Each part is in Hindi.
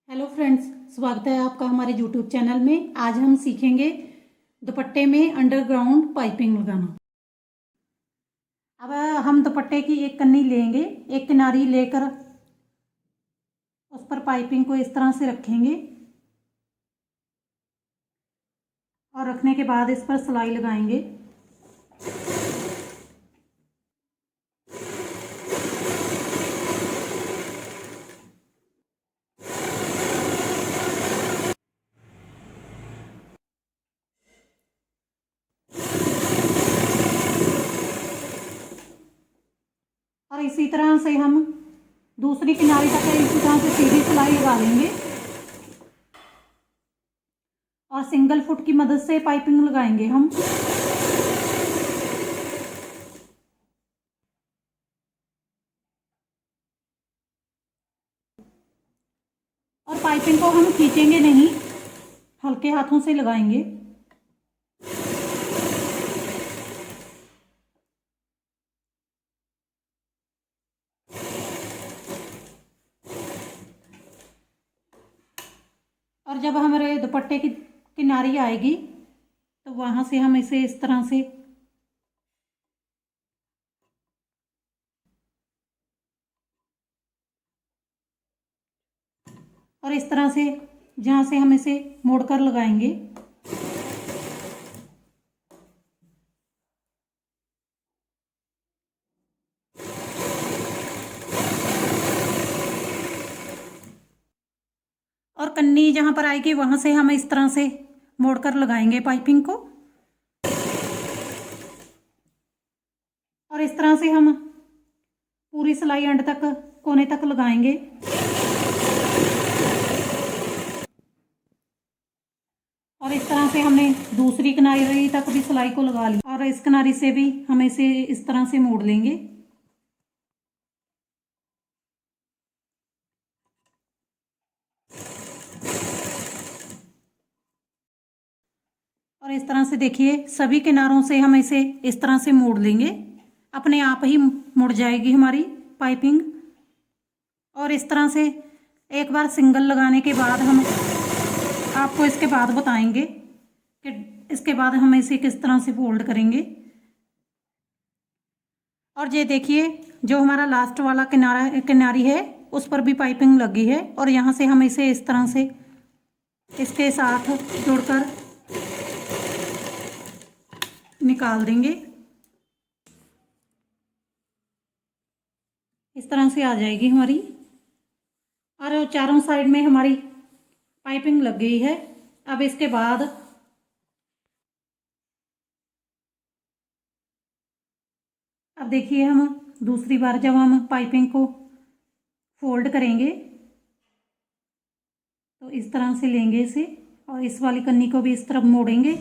हेलो फ्रेंड्स, स्वागत है आपका हमारे यूट्यूब चैनल में। आज हम सीखेंगे दुपट्टे में अंडरग्राउंड पाइपिंग लगाना। अब हम दुपट्टे की एक कन्नी लेंगे, एक किनारी लेकर उस पर पाइपिंग को इस तरह से रखेंगे और रखने के बाद इस पर सिलाई लगाएंगे। और इसी तरह से हम दूसरी किनारी तक इसी तरह से सीधी सिलाई लगा लेंगे और सिंगल फुट की मदद से पाइपिंग लगाएंगे हम। और पाइपिंग को हम खींचेंगे नहीं, हल्के हाथों से लगाएंगे। और जब हमारे दुपट्टे की किनारी आएगी तो वहां से हम इसे इस तरह से और इस तरह से जहां से हम इसे मोड़कर लगाएंगे। और कन्नी जहां पर आएगी वहां से हम इस तरह से मोड़कर लगाएंगे पाइपिंग को। और इस तरह से हम पूरी सिलाई एंड तक कोने तक लगाएंगे। और इस तरह से हमने दूसरी किनारी तक भी सिलाई को लगा ली और इस किनारी से भी हम इसे इस तरह से मोड़ लेंगे। और इस तरह से देखिए सभी किनारों से हम इसे इस तरह से मोड़ लेंगे, अपने आप ही मुड़ जाएगी हमारी पाइपिंग। और इस तरह से एक बार सिंगल लगाने के बाद हम आपको इसके बाद बताएंगे कि इसके बाद हम इसे किस तरह से फोल्ड करेंगे। और ये देखिए जो हमारा लास्ट वाला किनारी है उस पर भी पाइपिंग लगी है और यहाँ से हम इसे इस तरह से इसके साथ जोड़कर निकाल देंगे। इस तरह से आ जाएगी हमारी और चारों साइड में हमारी पाइपिंग लग गई है। अब इसके बाद अब देखिए हम दूसरी बार जब हम पाइपिंग को फोल्ड करेंगे तो इस तरह से लेंगे इसे और इस वाली कन्नी को भी इस तरफ मोड़ेंगे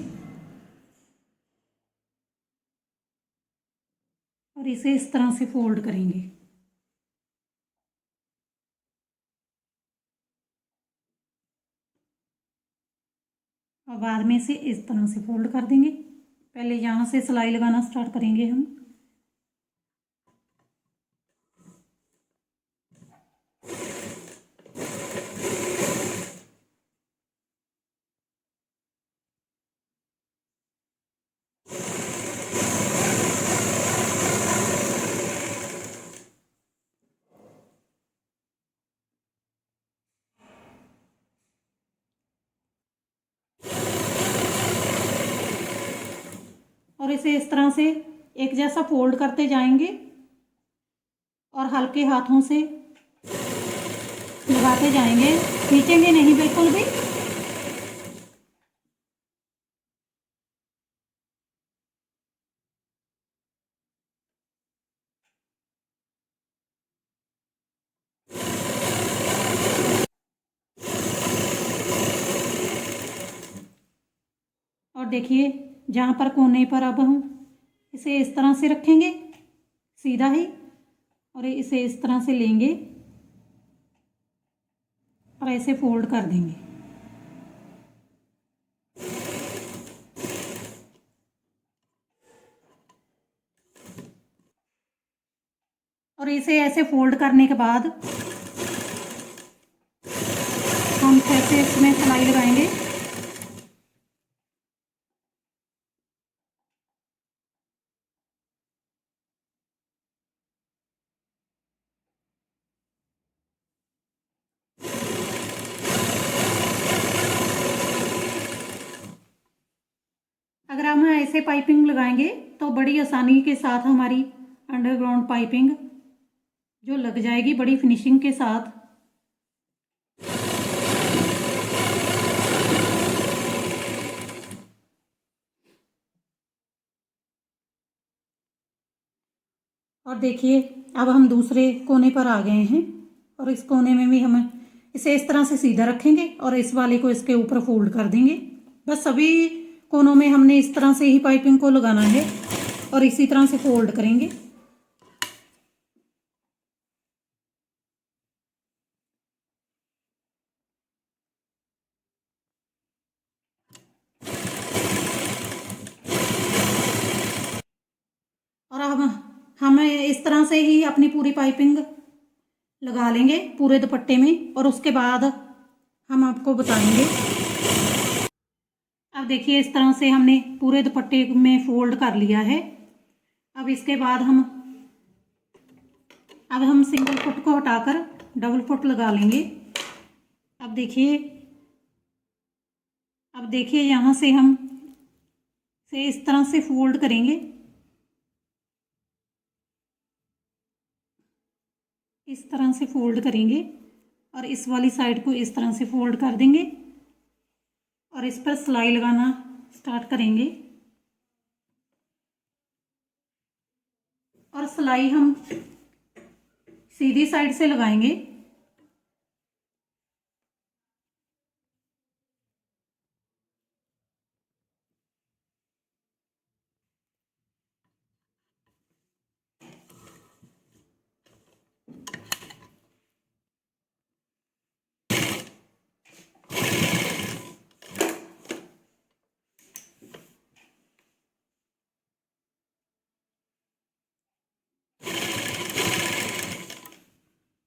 और इसे इस तरह से फोल्ड करेंगे। और बाद में से इस तरह से फोल्ड कर देंगे। पहले यहाँ से सिलाई लगाना स्टार्ट करेंगे हम। और इसे इस तरह से एक जैसा फोल्ड करते जाएंगे और हल्के हाथों से लगाते जाएंगे, खींचेंगे नहीं बिल्कुल भी। और देखिए जहाँ पर कोने पर अब हम इसे इस तरह से रखेंगे सीधा ही और इसे इस तरह से लेंगे और ऐसे फोल्ड कर देंगे। और इसे ऐसे फोल्ड करने के बाद फिर से इसमें सिलाई लगाएंगे। अगर हम ऐसे पाइपिंग लगाएंगे तो बड़ी आसानी के साथ हमारी अंडरग्राउंड पाइपिंग जो लग जाएगी बड़ी फिनिशिंग के साथ। और देखिए अब हम दूसरे कोने पर आ गए हैं और इस कोने में भी हम इसे इस तरह से सीधा रखेंगे और इस वाले को इसके ऊपर फोल्ड कर देंगे। बस सभी कोनों में हमने इस तरह से ही पाइपिंग को लगाना है और इसी तरह से फोल्ड करेंगे। और अब हम इस तरह से ही अपनी पूरी पाइपिंग लगा लेंगे पूरे दुपट्टे में और उसके बाद हम आपको बताएंगे। अब देखिए इस तरह से हमने पूरे दुपट्टे में फोल्ड कर लिया है। अब इसके बाद हम सिंगल फुट को हटाकर डबल फुट लगा लेंगे। अब देखिए यहाँ से हम इस तरह से फोल्ड करेंगे, इस तरह से फोल्ड करेंगे और इस वाली साइड को इस तरह से फोल्ड कर देंगे और इस पर सिलाई लगाना स्टार्ट करेंगे। और सिलाई हम सीधी साइड से लगाएंगे।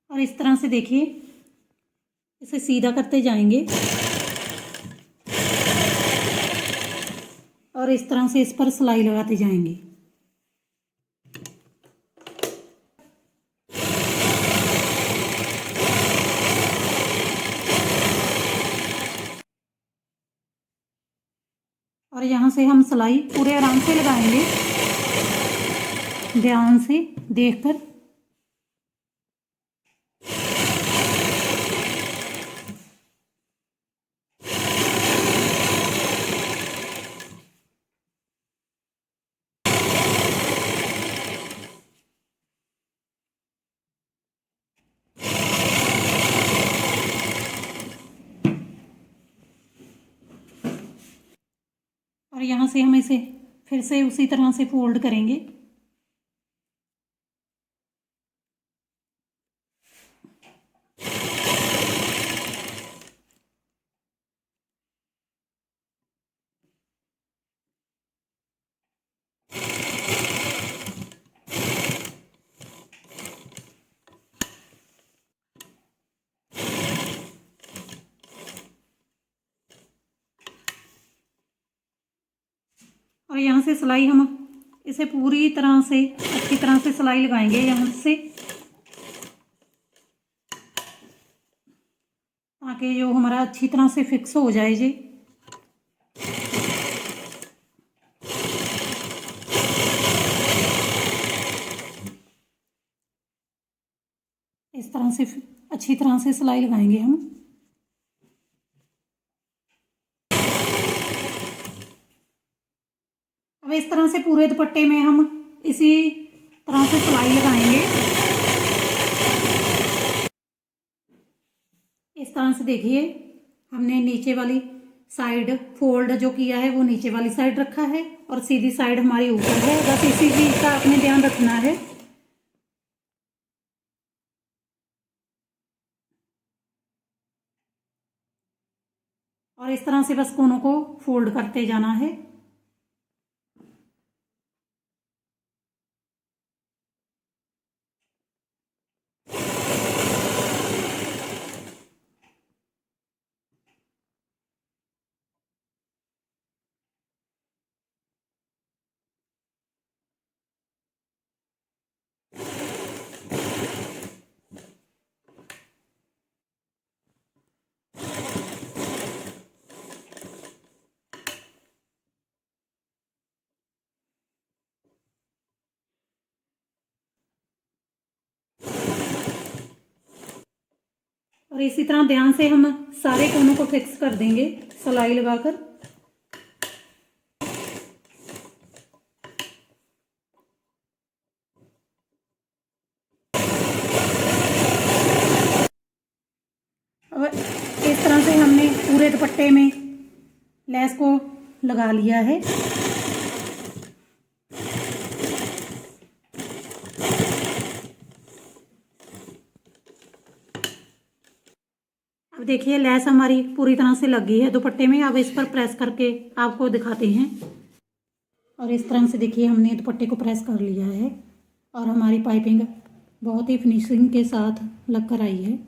और इस तरह से देखिए इसे सीधा करते जाएंगे और इस तरह से इस पर सिलाई लगाते जाएंगे। और यहाँ से हम सिलाई पूरे आराम से लगाएंगे, ध्यान से देखकर। और यहाँ से हम इसे फिर से उसी तरह से फोल्ड करेंगे। और यहाँ से सिलाई हम इसे पूरी तरह से अच्छी तरह से सिलाई लगाएंगे यहाँ से, ताकि जो हमारा अच्छी तरह से फिक्स हो जाए जी। इस तरह से अच्छी तरह से सिलाई लगाएंगे हम। अब इस तरह से पूरे दुपट्टे में हम इसी तरह से सिलाई लगाएंगे। इस तरह से देखिए हमने नीचे वाली साइड फोल्ड जो किया है वो नीचे वाली साइड रखा है और सीधी साइड हमारी ऊपर है। बस इसी चीज़ का आपने ध्यान रखना है। और इस तरह से बस कोनों को फोल्ड करते जाना है। और इसी तरह ध्यान से हम सारे कोनों को फिक्स कर देंगे सिलाई लगाकर। और इस तरह से हमने पूरे दुपट्टे में लेस को लगा लिया है। अब देखिए लेस हमारी पूरी तरह से लग गई है दुपट्टे में। अब इस पर प्रेस करके आपको दिखाते हैं। और इस तरह से देखिए हमने दुपट्टे को प्रेस कर लिया है और हमारी पाइपिंग बहुत ही फिनिशिंग के साथ लग कर आई है।